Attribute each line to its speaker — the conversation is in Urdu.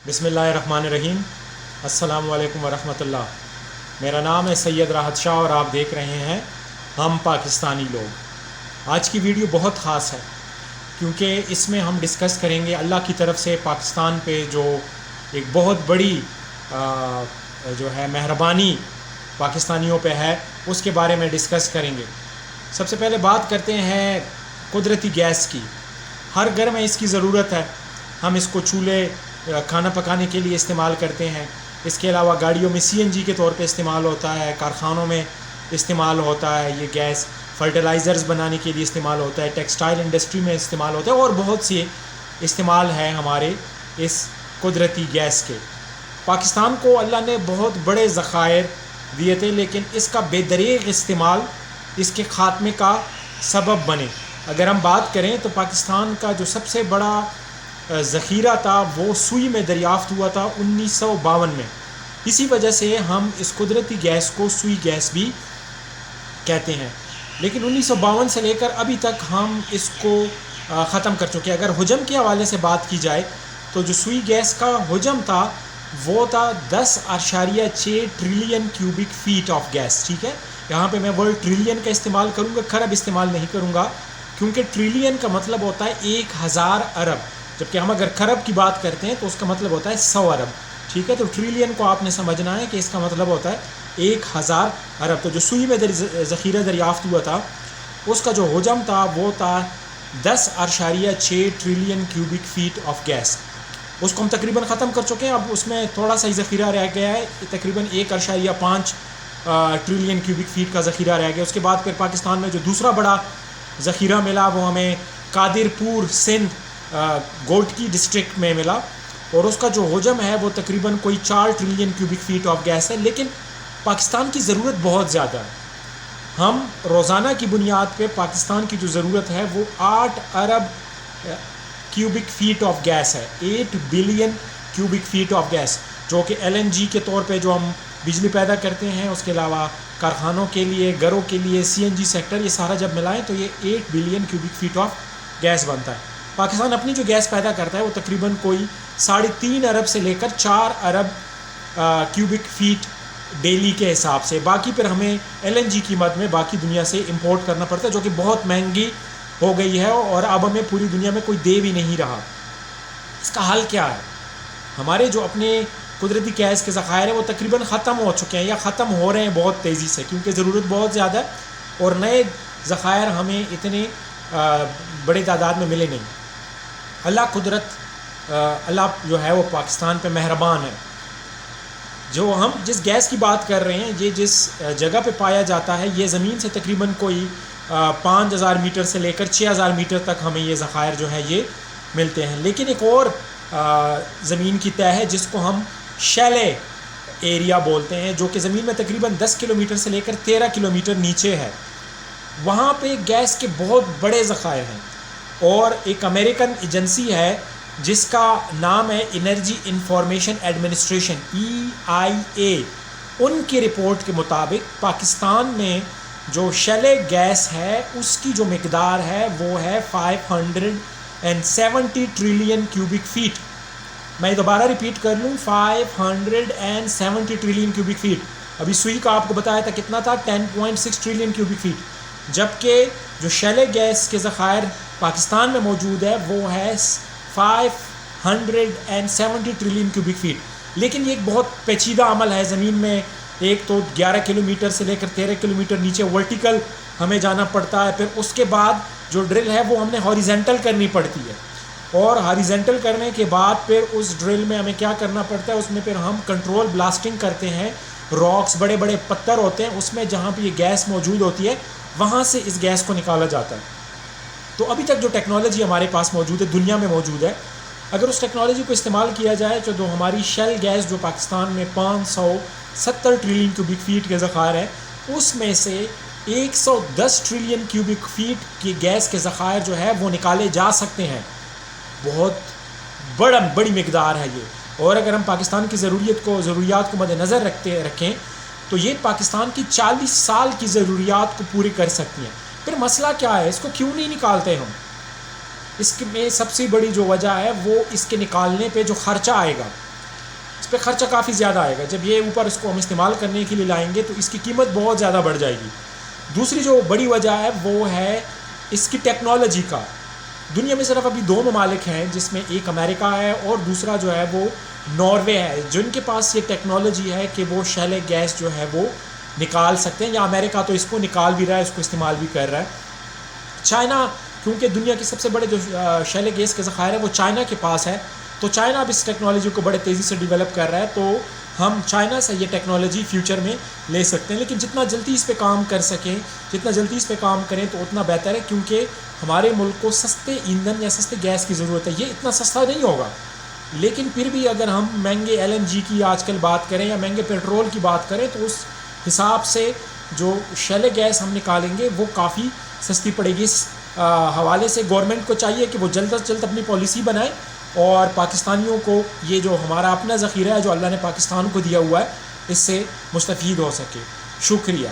Speaker 1: بسم اللہ الرحمن الرحیم۔ السلام علیکم ورحمۃ اللہ۔ میرا نام ہے سید راحت شاہ اور آپ دیکھ رہے ہیں ہم پاکستانی لوگ۔ آج کی ویڈیو بہت خاص ہے کیونکہ اس میں ہم ڈسکس کریں گے اللہ کی طرف سے پاکستان پہ جو ایک بہت بڑی جو ہے مہربانی پاکستانیوں پہ ہے، اس کے بارے میں ڈسکس کریں گے۔ سب سے پہلے بات کرتے ہیں قدرتی گیس کی۔ ہر گھر میں اس کی ضرورت ہے۔ ہم اس کو چولہے کھانا پکانے کے لیے استعمال کرتے ہیں۔ اس کے علاوہ گاڑیوں میں CNG کے طور پہ استعمال ہوتا ہے، کارخانوں میں استعمال ہوتا ہے یہ گیس، فرٹیلائزرز بنانے کے لیے استعمال ہوتا ہے، ٹیکسٹائل انڈسٹری میں استعمال ہوتا ہے، اور بہت سے استعمال ہیں ہمارے اس قدرتی گیس کے۔ پاکستان کو اللہ نے بہت بڑے ذخائر دیے تھے، لیکن اس کا بے دریغ استعمال اس کے خاتمے کا سبب بنے۔ اگر ہم بات کریں تو پاکستان کا جو سب سے بڑا ذخیرہ تھا وہ سوئی میں دریافت ہوا تھا 1952 میں۔ اسی وجہ سے ہم اس قدرتی گیس کو سوئی گیس بھی کہتے ہیں، لیکن 1952 سے لے کر ابھی تک ہم اس کو ختم کر چکے ہیں۔ اگر حجم کے حوالے سے بات کی جائے تو جو سوئی گیس کا حجم تھا وہ تھا 10.6 trillion cubic feet of gas. ٹھیک ہے، یہاں پہ میں ورڈ ٹریلین کا استعمال کروں گا، کھرب استعمال نہیں کروں گا، کیونکہ ٹریلین کا مطلب ہوتا ہے 1000 ارب، جبکہ ہم اگر کھرب کی بات کرتے ہیں تو اس کا مطلب ہوتا ہے 100 ارب۔ ٹھیک ہے، تو ٹریلین کو آپ نے سمجھنا ہے کہ اس کا مطلب ہوتا ہے 1000 ارب۔ تو جو سوئی میں ذخیرہ دریافت ہوا تھا اس کا جو حجم تھا وہ تھا 10.6 trillion cubic feet of gas. اس کو ہم تقریباً ختم کر چکے ہیں، اب اس میں تھوڑا سا ہی ذخیرہ رہ گیا ہے، تقریباً 1.5 ٹریلین کیوبک فیٹ کا ذخیرہ رہ گیا۔ اس کے بعد پھر پاکستان میں جو دوسرا بڑا ذخیرہ ملا وہ ہمیں قادر پور سندھ گوٹکی ڈسٹرکٹ میں ملا، اور اس کا جو حجم ہے وہ تقریباً کوئی 4 trillion cubic feet of gas ہے۔ لیکن پاکستان کی ضرورت بہت زیادہ ہے۔ ہم روزانہ کی بنیاد پہ پاکستان کی جو ضرورت ہے وہ 8 ارب کیوبک فیٹ آف گیس ہے، 8 billion cubic feet of gas, جو کہ LNG کے طور پہ جو ہم بجلی پیدا کرتے ہیں، اس کے علاوہ کارخانوں کے لیے، گھروں کے لیے، CNG سیکٹر، یہ سارا جب ملائیں تو یہ 8 billion cubic feet of gas بنتا ہے۔ پاکستان اپنی جو گیس پیدا کرتا ہے وہ تقریباً کوئی 3.5 ارب سے لے کر 4 ارب کیوبک فیٹ ڈیلی کے حساب سے۔ باقی پھر ہمیں LNG کی مد میں باقی دنیا سے امپورٹ کرنا پڑتا ہے، جو کہ بہت مہنگی ہو گئی ہے، اور اب ہمیں پوری دنیا میں کوئی دے بھی نہیں رہا۔ اس کا حل کیا ہے؟ ہمارے جو اپنے قدرتی گیس کے ذخائر ہیں وہ تقریباً ختم ہو چکے ہیں یا ختم ہو رہے ہیں بہت تیزی سے، کیونکہ ضرورت بہت زیادہ ہے اور نئے ذخائر ہمیں اتنے بڑے تعداد میں ملے نہیں۔ اللہ جو ہے وہ پاکستان پہ مہربان ہے۔ جو ہم جس گیس کی بات کر رہے ہیں، یہ جس جگہ پہ پایا جاتا ہے، یہ زمین سے تقریباً کوئی 5000 میٹر سے لے کر 6000 میٹر تک ہمیں یہ ذخائر جو ہے یہ ملتے ہیں۔ لیکن ایک اور زمین کی تہہ ہے جس کو ہم شیلے ایریا بولتے ہیں، جو کہ زمین میں تقریباً 10 کلومیٹر سے لے کر 13 کلومیٹر نیچے ہے۔ وہاں پہ گیس کے بہت بڑے ذخائر ہیں، اور ایک امریکن ایجنسی ہے جس کا نام ہے انرجی انفارمیشن ایڈمنسٹریشن EIA۔ ان کی رپورٹ کے مطابق پاکستان میں جو شیلے گیس ہے اس کی جو مقدار ہے وہ ہے 570 ٹریلین کیوبک فیٹ۔ میں دوبارہ ریپیٹ کر لوں، 570 ٹریلین کیوبک فیٹ۔ ابھی سوئی کا آپ کو بتایا تھا کتنا تھا، 10.6 ٹریلین کیوبک فیٹ، جبکہ جو شیلے گیس کے ذخائر پاکستان میں موجود ہے وہ ہے 570 ٹریلین کیوبک فیٹ۔ لیکن یہ ایک بہت پیچیدہ عمل ہے۔ زمین میں ایک تو 11 کلومیٹر سے لے کر 13 کلومیٹر نیچے ورٹیکل ہمیں جانا پڑتا ہے، پھر اس کے بعد جو ڈرل ہے وہ ہم نے ہاریزنٹل کرنی پڑتی ہے، اور ہاریزنٹل کرنے کے بعد پھر اس ڈرل میں ہمیں کیا کرنا پڑتا ہے، اس میں پھر ہم کنٹرول بلاسٹنگ کرتے ہیں۔ راکس، بڑے بڑے پتھر ہوتے ہیں، اس میں جہاں پہ یہ گیس موجود ہوتی ہے وہاں سے اس گیس کو نکالا جاتا ہے۔ تو ابھی تک جو ٹیکنالوجی ہمارے پاس موجود ہے، دنیا میں موجود ہے، اگر اس ٹیکنالوجی کو استعمال کیا جائے تو ہماری شیل گیس جو پاکستان میں 570 ٹریلین کیوبک فیٹ کے ذخائر ہیں، اس میں سے 110 ٹریلین کیوبک فیٹ کی گیس کے ذخائر جو ہے وہ نکالے جا سکتے ہیں۔ بہت بڑی مقدار ہے یہ، اور اگر ہم پاکستان کی ضروریات کو مد نظر رکھیں تو یہ پاکستان کی 40 سال کی ضروریات کو پوری کر سکتی ہیں۔ پھر مسئلہ کیا ہے، اس کو کیوں نہیں نکالتے ہم؟ اس میں سب سے بڑی جو وجہ ہے وہ اس کے نکالنے پہ جو خرچہ آئے گا۔ اس پہ خرچہ کافی زیادہ آئے گا. جب یہ اوپر اس کو ہم استعمال کرنے کے لیے لائیں گے تو اس کی قیمت بہت زیادہ بڑھ جائے گی. دوسری جو بڑی وجہ ہے وہ ہے اس کی ٹیکنالوجی کا. دنیا میں صرف ابھی 2 ممالک ہیں جس میں ایک امریکہ ہے اور دوسرا جو ہے وہ ناروے ہے, جن کے پاس یہ ٹیکنالوجی ہے کہ وہ شیل گیس جو ہے وہ نکال سکتے ہیں, یا امریکہ تو اس کو نکال بھی رہا ہے, اس کو استعمال بھی کر رہا ہے. چائنا, کیونکہ دنیا کے سب سے بڑے جو شیل گیس کے ذخائر ہیں وہ چائنا کے پاس ہے, تو چائنا اب اس ٹیکنالوجی کو بڑے تیزی سے ڈیولپ کر رہا ہے, تو ہم چائنا سے یہ ٹیکنالوجی فیوچر میں لے سکتے ہیں. لیکن جتنا جلدی اس پہ کام کر سکیں, جتنا جلدی اس پہ کام کریں تو اتنا بہتر ہے, کیونکہ ہمارے ملک کو سستے ایندھن یا سستے گیس کی ضرورت ہے. یہ اتنا سستا نہیں ہوگا, لیکن پھر بھی اگر ہم مہنگے LNG کی آج کل بات کریں یا مہنگے پیٹرول کی بات کریں تو اس حساب سے جو شیل گیس ہم نکالیں گے وہ کافی سستی پڑے گی. اس حوالے سے گورنمنٹ کو چاہیے کہ وہ جلد از جلد اپنی پالیسی بنائے اور پاکستانیوں کو یہ جو ہمارا اپنا ذخیرہ ہے جو اللہ نے پاکستان کو دیا ہوا ہے اس سے مستفید ہو سکے. شکریہ.